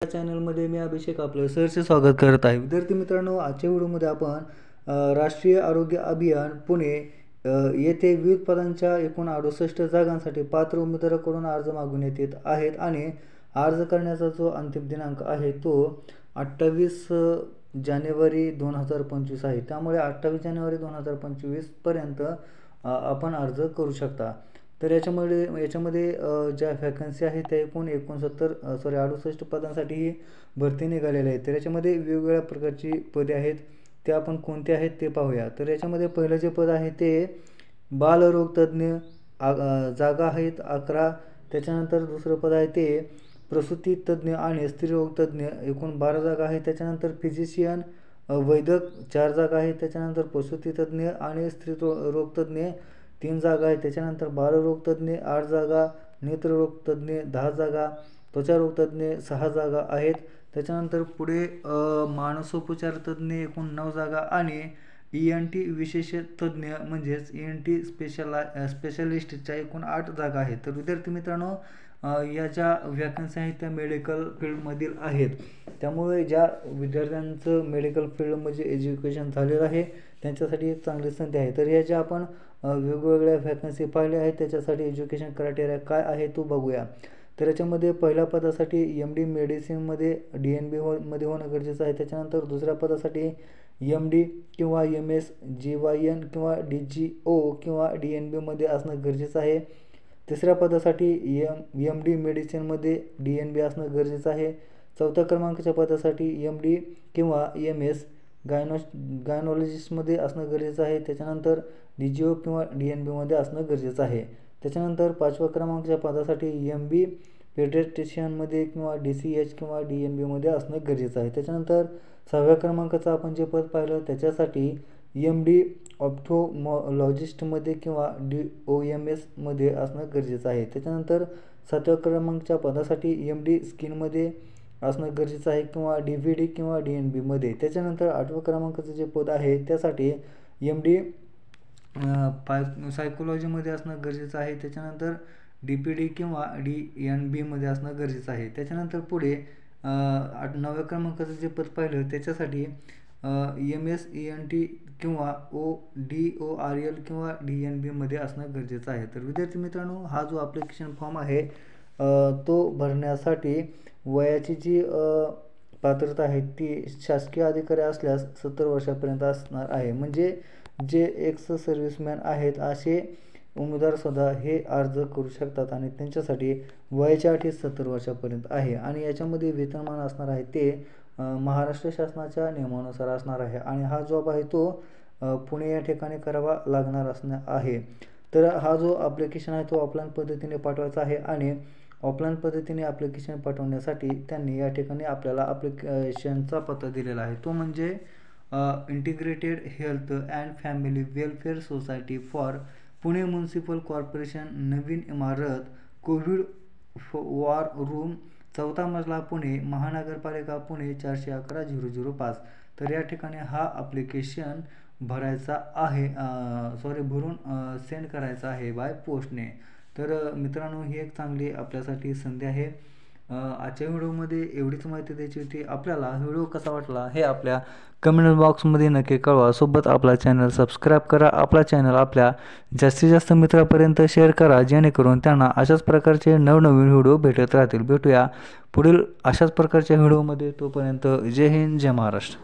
या चॅनलमध्ये मी अभिषेक आपलं सहर्ष स्वागत करत आहे. विद्यार्थी मित्रांनो, आजच्या व्हिडिओमध्ये आपण राष्ट्रीय आरोग्य अभियान पुणे येथे विविध पदांच्या एकूण 68 जागांसाठी पात्र उमेदवारांकडून अर्ज मागवण्यात येत आहेत आणि अर्ज करण्याचा जो अंतिम दिनांक आहे तो 28 जानेवारी 2025 आहे. त्यामुळे 28 जानेवारी 2025 पर्यंत आपण अर्ज करू शकता. तर याच्यामध्ये ज्या वॅकन्सी आहेत त्या एकूण 68 पदांसाठी ही भरती निघालेली आहे. तर याच्यामध्ये वेगवेगळ्या प्रकारची पदे आहेत, ते आपण कोणते आहेत ते पाहूया. तर याच्यामध्ये पहिलं जे पद आहे ते बालरोगतज्ञ, जागा आहेत 11. त्याच्यानंतर दुसरं पद आहे ते प्रसूती तज्ज्ञ आणि स्त्रीरोगतज्ञ, एकूण 12 जागा आहेत. त्याच्यानंतर फिजिशियन वैद्यक 4 जागा आहेत. त्याच्यानंतर प्रसूती तज्ज्ञ आणि स्त्रीरोगतज्ञ 3 जागा आहेत. त्याच्यानंतर बालरोगतज्ञ 8 जागा, नेत्ररोगतज्ञ 10 जागा, त्वचारोगतज्ञ 6 जागा आहेत. त्याच्यानंतर पुढे मानसोपचार तज्ज्ञ एकूण 9 जागा आणि ENT विशेष तज्ज्ञ म्हणजेच ENT स्पेशलिस्टच्या एकूण 8 जागा आहेत. तर विद्यार्थी मित्रांनो, या ज्या वॅकन्सी आहेत त्या मेडिकल फील्डमधील आहेत. त्यामुळे ज्या विद्यार्थ्यांचं मेडिकल फील्डमध्ये एज्युकेशन झालेलं आहे त्यांच्यासाठी एक चांगली संधी आहे. तर या ज्या आपण वेगवेगळ्या वॅकन्सी पाहिल्या आहेत त्याच्यासाठी एज्युकेशन क्रायटेरिया काय आहे तो बघूया. तर याच्यामध्ये पहिल्या पदासाठी MD मेडिसिनमध्ये DNB मध्ये होणं गरजेचं आहे. त्याच्यानंतर दुसऱ्या पदासाठी MD किंवा MS GYN किंवा DGO किंवा DNB मध्ये असणं गरजेचं आहे. तिसऱ्या पदासाठी MD मेडिसिनमध्ये DNB असणं गरजेचं आहे. चौथ्या क्रमांकाच्या पदासाठी MD किंवा MS गायनॉलॉजिस्टमध्ये असणं गरजेचं आहे. त्याच्यानंतर DGO किंवा DNB मध्ये असणं गरजेचं आहे. त्याच्यानंतर 5व्या क्रमांकाच्या पदासाठी MB पेडियाट्रिशियनमध्ये किंवा DCH किंवा DNB मध्ये असणं गरजेचं आहे. त्याच्यानंतर 6व्या क्रमांकाचं आपण जे पद पाहिलं त्याच्यासाठी MD ऑप्थोमॉलॉजिस्टमध्ये किंवा DOMS मध्ये असणं गरजेचं आहे. त्याच्यानंतर 7व्या क्रमांकाच्या पदासाठी MD स्किनमध्ये असणं गरजेचं आहे किंवा DVD किंवा DNB मध्ये. त्याच्यानंतर 8व्या क्रमांकाचं जे पद आहे त्यासाठी MD सायकोलॉजीमध्ये असणं गरजेचं आहे. त्याच्यानंतर DPD किंवा DNB मध्ये असणं गरजेचं आहे. त्याच्यानंतर पुढे 9व्या क्रमांकाचं जे पद पाहिलं त्याच्यासाठी MS ENT किंवा DORL किंवा DNB मध्ये असणं गरजेचं आहे. तर विद्यार्थी मित्रांनो, हा जो ॲप्लिकेशन फॉर्म आहे तो भरण्यासाठी वयाची जी पात्रता आहे ती शासकीय अधिकारी असल्यास 70 वर्षापर्यंत असणार आहे. म्हणजे जे एक्स सर्व्हिसमॅन आहेत असे उमेदवारसुद्धा हे अर्ज करू शकतात आणि त्यांच्यासाठी वयाची अट 70 वर्षापर्यंत आहे. आणि याच्यामध्ये वेतनमान असणार आहे ते महाराष्ट्र शासनाच्या नियमानुसार असणार आहे आणि हा जॉब आहे तो पुणे या ठिकाणी करावा लागणार असणार आहे. तर हा जो ॲप्लिकेशन आहे तो ऑफलाईन पद्धतीने पाठवायचा आहे आणि ऑफलाईन पद्धतीने ॲप्लिकेशन पाठवण्यासाठी त्यांनी या ठिकाणी आपल्याला ॲप्लिकेशनचा पत्ता दिलेला आहे. तो म्हणजे integrated health and family welfare society for Pune municipal corporation, नवीन इमारत, कोविड वॉर रूम, 4था मजला, पुणे महानगरपालिका, पुणे 411-005. तर या ठिकाणी हा ॲप्लिकेशन भरायचा आहे, भरून सेंड करायचा आहे बाय पोस्टने. तर मित्रांनो, ही एक चांगली आपल्यासाठी संधी आहे. आजच्या व्हिडिओमध्ये एवढीच माहिती द्यायची होती. आपल्याला व्हिडिओ कसा वाटला हे आपल्या कमेंट बॉक्समध्ये नक्की कळवा. सोबत आपला चॅनल सबस्क्राईब करा. आपला चॅनल आपल्या जास्तीत जास्त मित्रांपर्यंत शेअर करा जेणेकरून त्यांना अशाच प्रकारचे नवनवीन व्हिडिओ भेटत राहतील. भेटूया पुढील अशाच प्रकारच्या व्हिडिओमध्ये. तोपर्यंत जय हिंद, जय महाराष्ट्र.